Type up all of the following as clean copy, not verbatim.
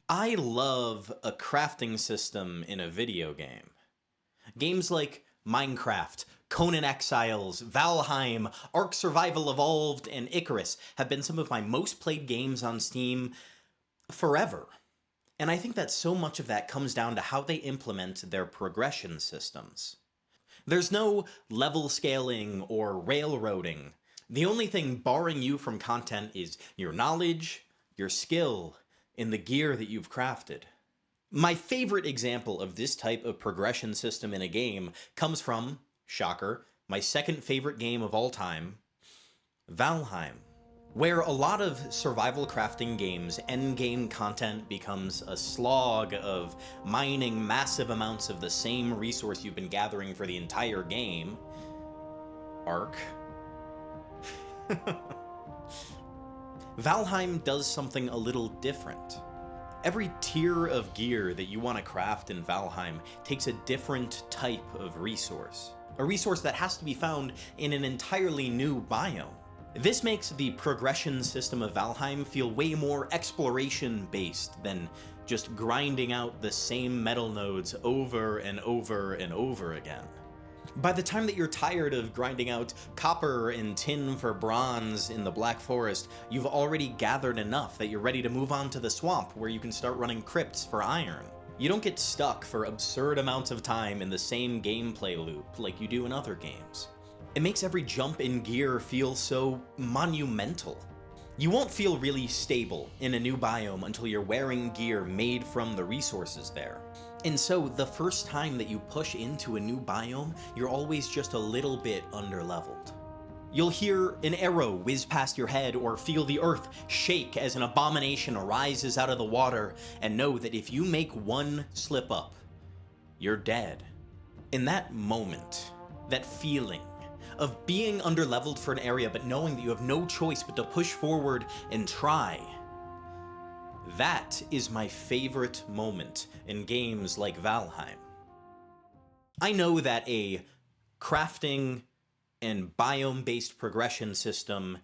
I love a crafting system in a video game. Games like Minecraft, Conan Exiles, Valheim, Ark Survival Evolved, and Icarus have been some of my most played games on Steam forever. And I think that so much of that comes down to how they implement their progression systems. There's no level scaling or railroading. The only thing barring you from content is your knowledge, your skill, and the gear that you've crafted. My favorite example of this type of progression system in a game comes from, shocker, my second favorite game of all time, Valheim. Where a lot of survival crafting games, endgame content becomes a slog of mining massive amounts of the same resource you've been gathering for the entire game. Ark. Valheim does something a little different. Every tier of gear that you want to craft in Valheim takes a different type of resource. A resource that has to be found in an entirely new biome. This makes the progression system of Valheim feel way more exploration-based than just grinding out the same metal nodes over and over and over again. By the time that you're tired of grinding out copper and tin for bronze in the Black Forest, you've already gathered enough that you're ready to move on to the swamp where you can start running crypts for iron. You don't get stuck for absurd amounts of time in the same gameplay loop like you do in other games. It makes every jump in gear feel so monumental. You won't feel really stable in a new biome until you're wearing gear made from the resources there. And so the first time that you push into a new biome, you're always just a little bit underleveled. You'll hear an arrow whiz past your head or feel the earth shake as an abomination rises out of the water, and know that if you make one slip up, you're dead. In that moment, that feeling of being underleveled for an area but knowing that you have no choice but to push forward and try, that is my favorite moment in games like Valheim. I know that a crafting and biome-based progression system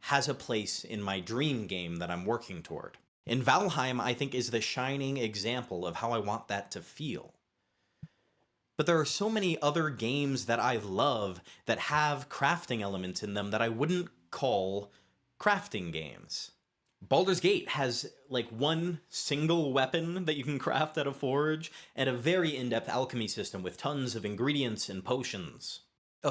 has a place in my dream game that I'm working toward. And Valheim, I think, is the shining example of how I want that to feel. But there are so many other games that I love that have crafting elements in them that I wouldn't call crafting games. Baldur's Gate has like one single weapon that you can craft at a forge, and a very in-depth alchemy system with tons of ingredients and potions.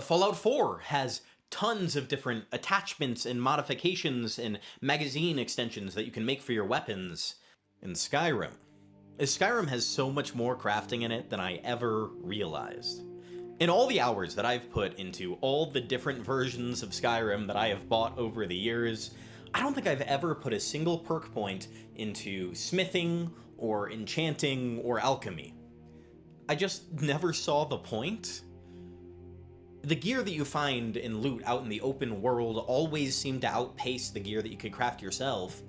Fallout 4 has tons of different attachments and modifications and magazine extensions that you can make for your weapons. In Skyrim has so much more crafting in it than I ever realized. In all the hours that I've put into all the different versions of Skyrim that I have bought over the years, I don't think I've ever put a single perk point into smithing or enchanting or alchemy. I just never saw the point. The gear that you find in loot out in the open world always seemed to outpace the gear that you could craft yourself.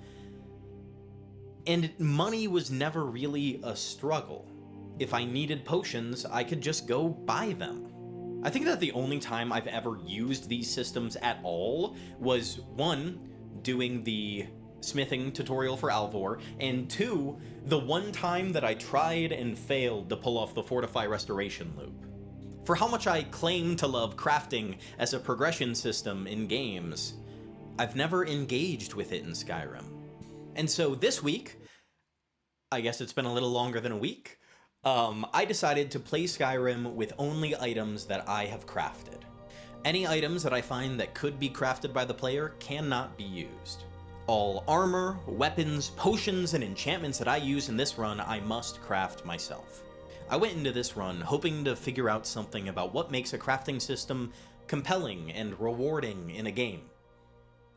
And money was never really a struggle. If I needed potions, I could just go buy them. I think that the only time I've ever used these systems at all was, one, doing the smithing tutorial for Alvor, and two, the one time that I tried and failed to pull off the Fortify Restoration loop. For how much I claim to love crafting as a progression system in games, I've never engaged with it in Skyrim. And so this week, I guess it's been a little longer than a week, I decided to play Skyrim with only items that I have crafted. Any items that I find that could be crafted by the player cannot be used. All armor, weapons, potions, and enchantments that I use in this run I must craft myself. I went into this run hoping to figure out something about what makes a crafting system compelling and rewarding in a game,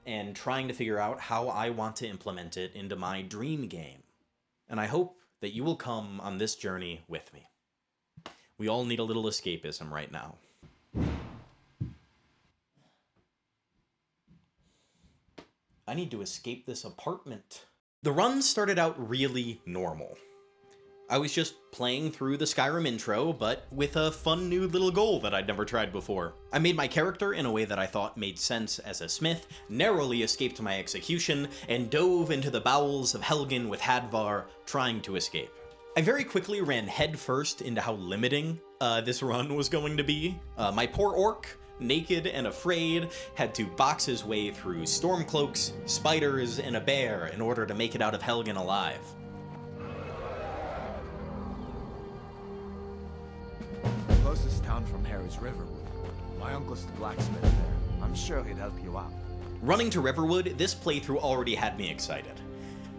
and trying to figure out how I want to implement it into my dream game. And I hope that you will come on this journey with me. We all need a little escapism right now. I need to escape this apartment. The run started out really normal. I was just playing through the Skyrim intro, but with a fun new little goal that I'd never tried before. I made my character in a way that I thought made sense as a smith, narrowly escaped my execution, and dove into the bowels of Helgen with Hadvar, trying to escape. I very quickly ran headfirst into how limiting this run was going to be. My poor orc, naked and afraid, had to box his way through stormcloaks, spiders, and a bear in order to make it out of Helgen alive. The closest town from here is Riverwood. My uncle's the blacksmith there. I'm sure he'd help you out. Running to Riverwood, this playthrough already had me excited.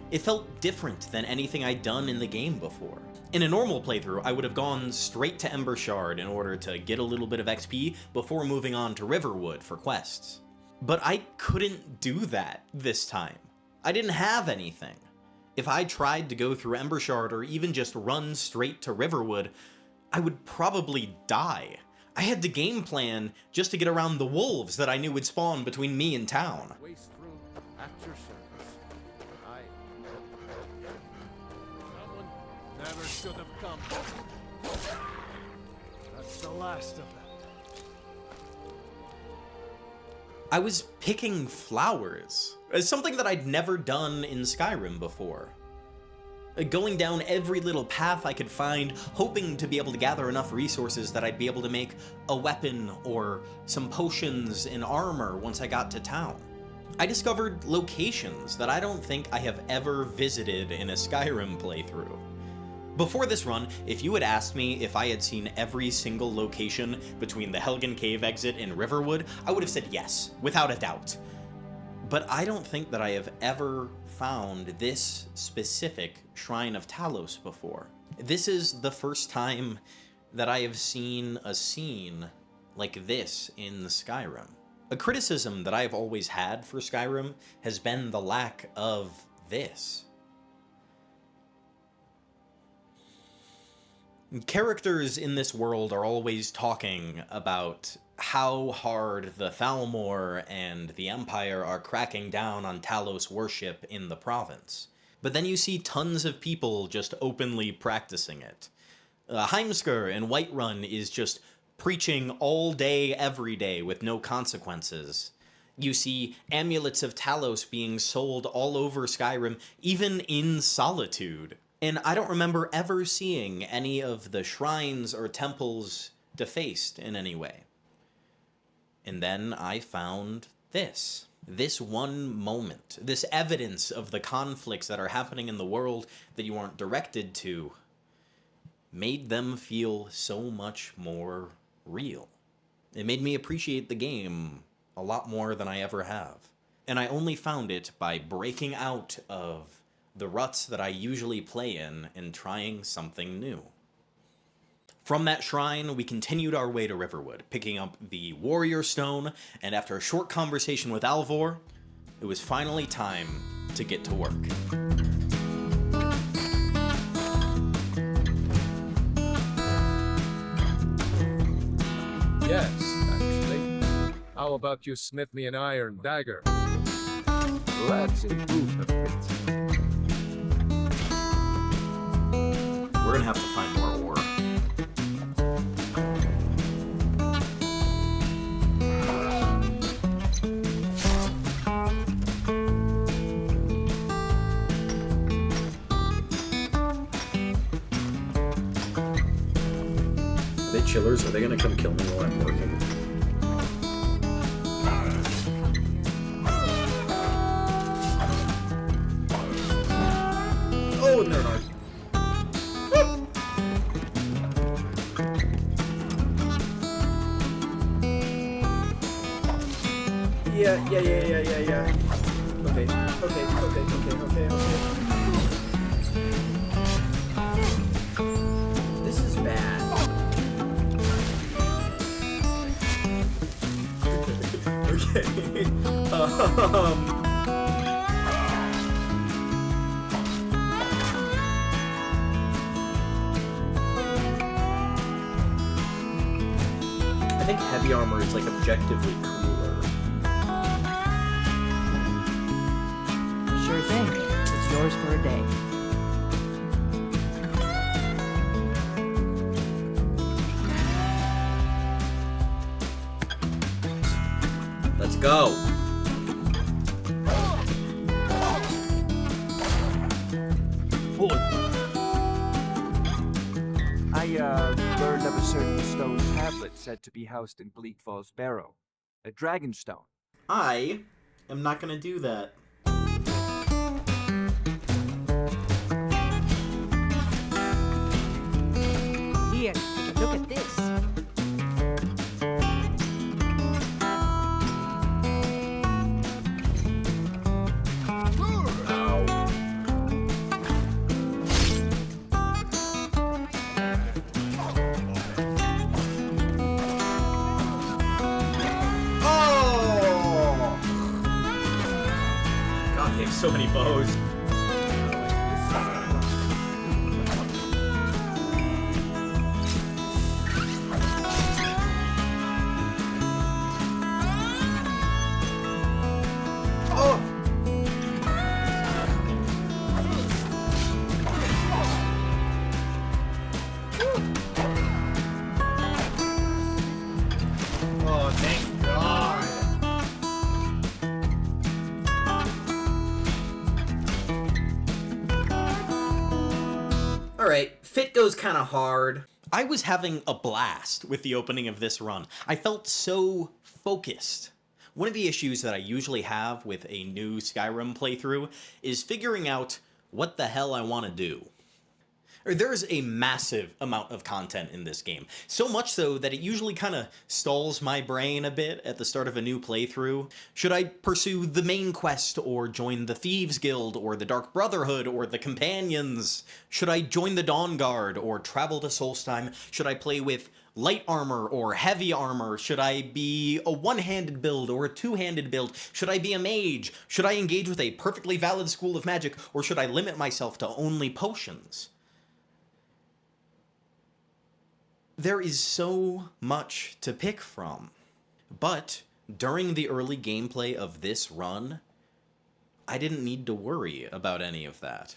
It felt different than anything I'd done in the game before. In a normal playthrough, I would have gone straight to Ember Shard in order to get a little bit of XP before moving on to Riverwood for quests. But I couldn't do that this time. I didn't have anything. If I tried to go through Ember Shard or even just run straight to Riverwood, I would probably die. I had to game plan just to get around the wolves that I knew would spawn between me and town. Waste room at your service. Someone never should have come. That's the last of them. I was picking flowers, something that I'd never done in Skyrim before. Going down every little path I could find, hoping to be able to gather enough resources that I'd be able to make a weapon or some potions and armor once I got to town. I discovered locations that I don't think I have ever visited in a Skyrim playthrough. Before this run, if you had asked me if I had seen every single location between the Helgen Cave exit and Riverwood, I would have said yes, without a doubt. But I don't think that I have ever found this specific Shrine of Talos before. This is the first time that I have seen a scene like this in Skyrim. A criticism that I have always had for Skyrim has been the lack of this. Characters in this world are always talking about how hard the Thalmor and the Empire are cracking down on Talos worship in the province. But then you see tons of people just openly practicing it. Heimskr in Whiterun is just preaching all day, every day with no consequences. You see amulets of Talos being sold all over Skyrim, even in solitude. And I don't remember ever seeing any of the shrines or temples defaced in any way. And then I found this. This one moment. This evidence of the conflicts that are happening in the world that you aren't directed to made them feel so much more real. It made me appreciate the game a lot more than I ever have. And I only found it by breaking out of the ruts that I usually play in and trying something new. From that shrine, we continued our way to Riverwood, picking up the Warrior Stone, and after a short conversation with Alvor, it was finally time to get to work. Yes, actually. How about you smith me an iron dagger? Let's improve the fit. We're gonna have to find more ore. Are they chillers? Are they gonna come kill me while I'm working? Oh, and they're not. Yeah. Okay. This is bad. Okay. I think heavy armor is like objectively cooler. Sure thing. It's yours for a day. go. I learned of a certain stone tablet said to be housed in Bleak Falls Barrow. A dragon stone. I am not gonna do that. Here, take a look at this. Oh! God, they have so many bows. Alright, Fit goes kinda hard. I was having a blast with the opening of this run. I felt so focused. One of the issues that I usually have with a new Skyrim playthrough is figuring out what the hell I want to do. There's a massive amount of content in this game. So much so that it usually kind of stalls my brain a bit at the start of a new playthrough. Should I pursue the main quest, or join the Thieves Guild, or the Dark Brotherhood, or the Companions? Should I join the Dawn Guard, or travel to Solstheim? Should I play with light armor or heavy armor? Should I be a one-handed build or a two-handed build? Should I be a mage? Should I engage with a perfectly valid school of magic, or should I limit myself to only potions? There is so much to pick from, but during the early gameplay of this run, I didn't need to worry about any of that.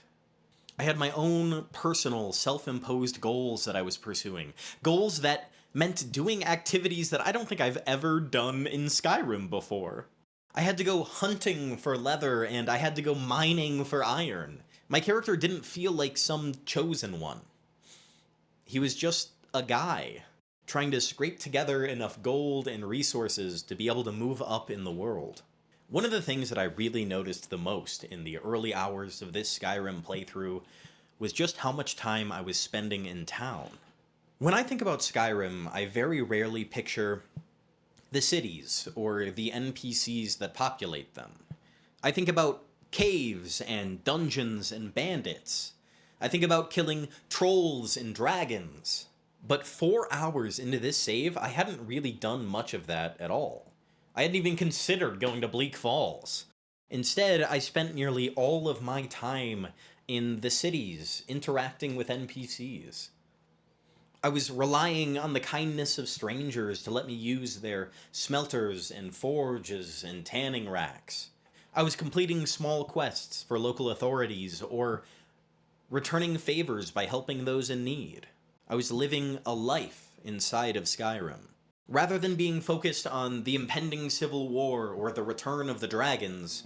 I had my own personal self-imposed goals that I was pursuing, goals that meant doing activities that I don't think I've ever done in Skyrim before. I had to go hunting for leather, and I had to go mining for iron. My character didn't feel like some chosen one. He was just a guy trying to scrape together enough gold and resources to be able to move up in the world. One of the things that I really noticed the most in the early hours of this Skyrim playthrough was just how much time I was spending in town. When I think about Skyrim, I very rarely picture the cities or the NPCs that populate them. I think about caves and dungeons and bandits. I think about killing trolls and dragons. But 4 hours into this save, I hadn't really done much of that at all. I hadn't even considered going to Bleak Falls. Instead, I spent nearly all of my time in the cities, interacting with NPCs. I was relying on the kindness of strangers to let me use their smelters and forges and tanning racks. I was completing small quests for local authorities, or returning favors by helping those in need. I was living a life inside of Skyrim. Rather than being focused on the impending civil war or the return of the dragons,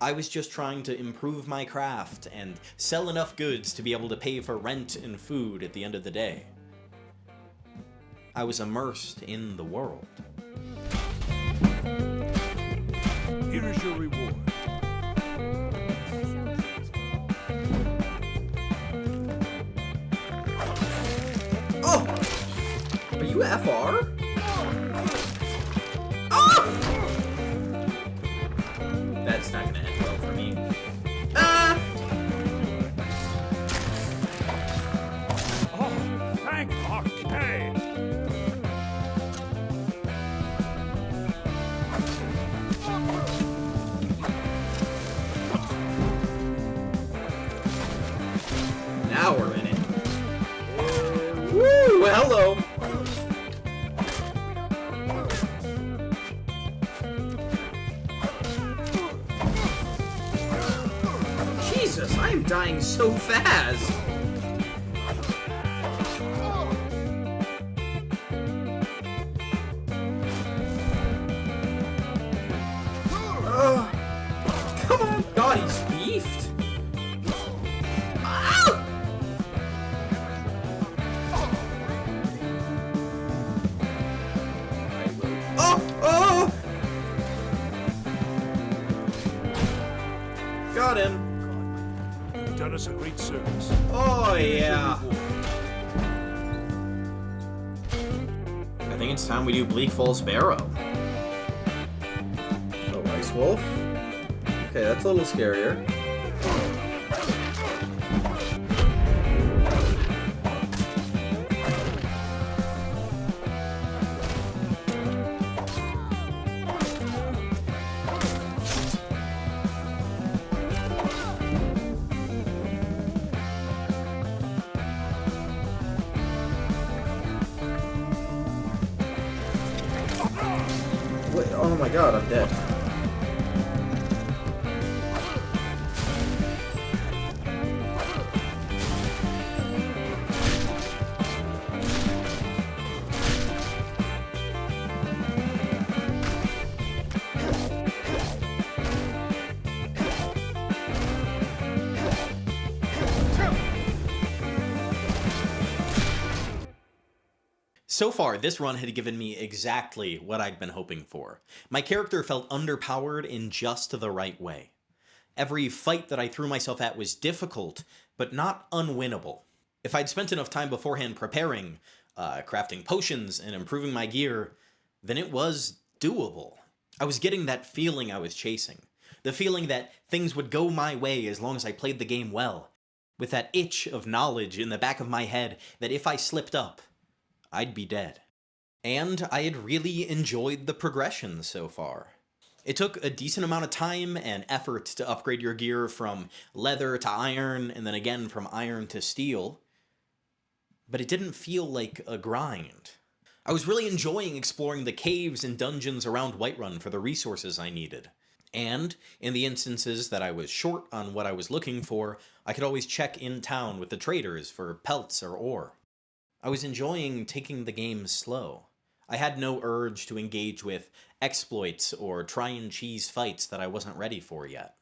I was just trying to improve my craft and sell enough goods to be able to pay for rent and food at the end of the day. I was immersed in the world. Here is your reward. Oh! Are you FR? Oh! That's not gonna end well for me. Ah! Oh, thank Arcade! Now we're in it. Woo! Hello! Jesus, I am dying so fast! us a great service. Oh, yeah. I think it's time we do Bleak Falls Barrow. Oh, Ice Wolf? Okay, that's a little scarier. Wait, oh my god, I'm dead. So far, this run had given me exactly what I'd been hoping for. My character felt underpowered in just the right way. Every fight that I threw myself at was difficult, but not unwinnable. If I'd spent enough time beforehand preparing, crafting potions, and improving my gear, then it was doable. I was getting that feeling I was chasing. The feeling that things would go my way as long as I played the game well. With that itch of knowledge in the back of my head that if I slipped up, I'd be dead. And I had really enjoyed the progression so far. It took a decent amount of time and effort to upgrade your gear from leather to iron, and then again from iron to steel. But it didn't feel like a grind. I was really enjoying exploring the caves and dungeons around Whiterun for the resources I needed. And, in the instances that I was short on what I was looking for, I could always check in town with the traders for pelts or ore. I was enjoying taking the game slow. I had no urge to engage with exploits or try and cheese fights that I wasn't ready for yet.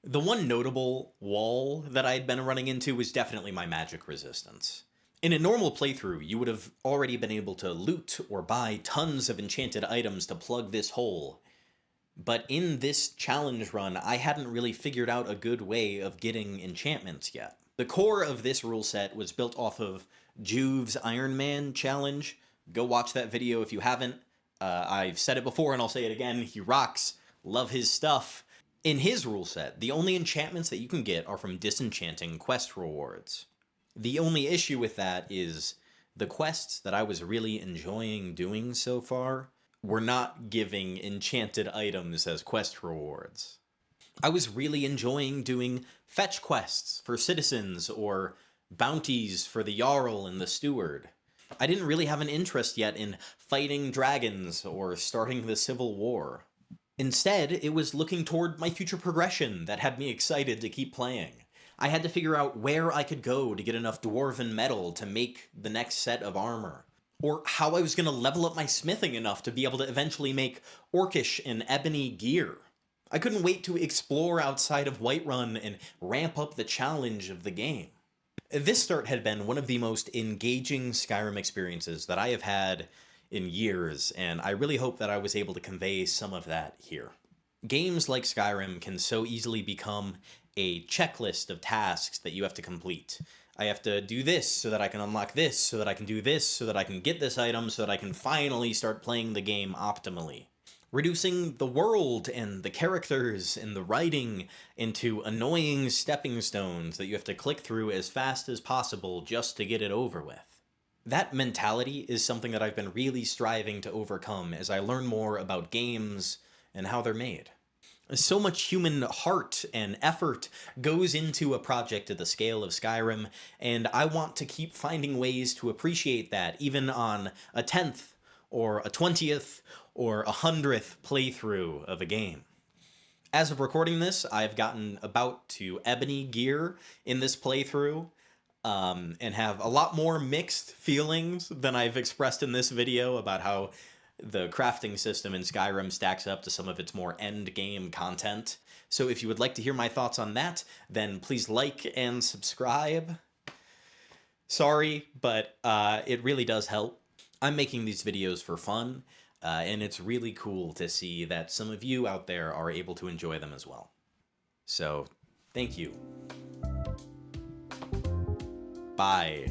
The one notable wall that I had been running into was definitely my magic resistance. In a normal playthrough, you would have already been able to loot or buy tons of enchanted items to plug this hole. But in this challenge run, I hadn't really figured out a good way of getting enchantments yet. The core of this rule set was built off of Juve's Iron Man challenge. Go watch that video if you haven't. I've said it before and I'll say it again. He rocks. Love his stuff. In his rule set, the only enchantments that you can get are from disenchanting quest rewards. The only issue with that is the quests that I was really enjoying doing so far were not giving enchanted items as quest rewards. I was really enjoying doing fetch quests for citizens or bounties for the Jarl and the Steward. I didn't really have an interest yet in fighting dragons or starting the Civil War. Instead, it was looking toward my future progression that had me excited to keep playing. I had to figure out where I could go to get enough dwarven metal to make the next set of armor, or how I was going to level up my smithing enough to be able to eventually make orcish and ebony gear. I couldn't wait to explore outside of Whiterun and ramp up the challenge of the game. This start had been one of the most engaging Skyrim experiences that I have had in years, and I really hope that I was able to convey some of that here. Games like Skyrim can so easily become a checklist of tasks that you have to complete. I have to do this so that I can unlock this, so that I can do this, so that I can get this item, so that I can finally start playing the game optimally. Reducing the world and the characters and the writing into annoying stepping stones that you have to click through as fast as possible just to get it over with. That mentality is something that I've been really striving to overcome as I learn more about games and how they're made. So much human heart and effort goes into a project at the scale of Skyrim, and I want to keep finding ways to appreciate that, even on a 10th or a 20th or a 100th playthrough of a game. As of recording this, I've gotten about to ebony gear in this playthrough, and have a lot more mixed feelings than I've expressed in this video about how the crafting system in Skyrim stacks up to some of its more end-game content. So if you would like to hear my thoughts on that, then please like and subscribe. Sorry, but it really does help. I'm making these videos for fun, and it's really cool to see that some of you out there are able to enjoy them as well. So, thank you. Bye.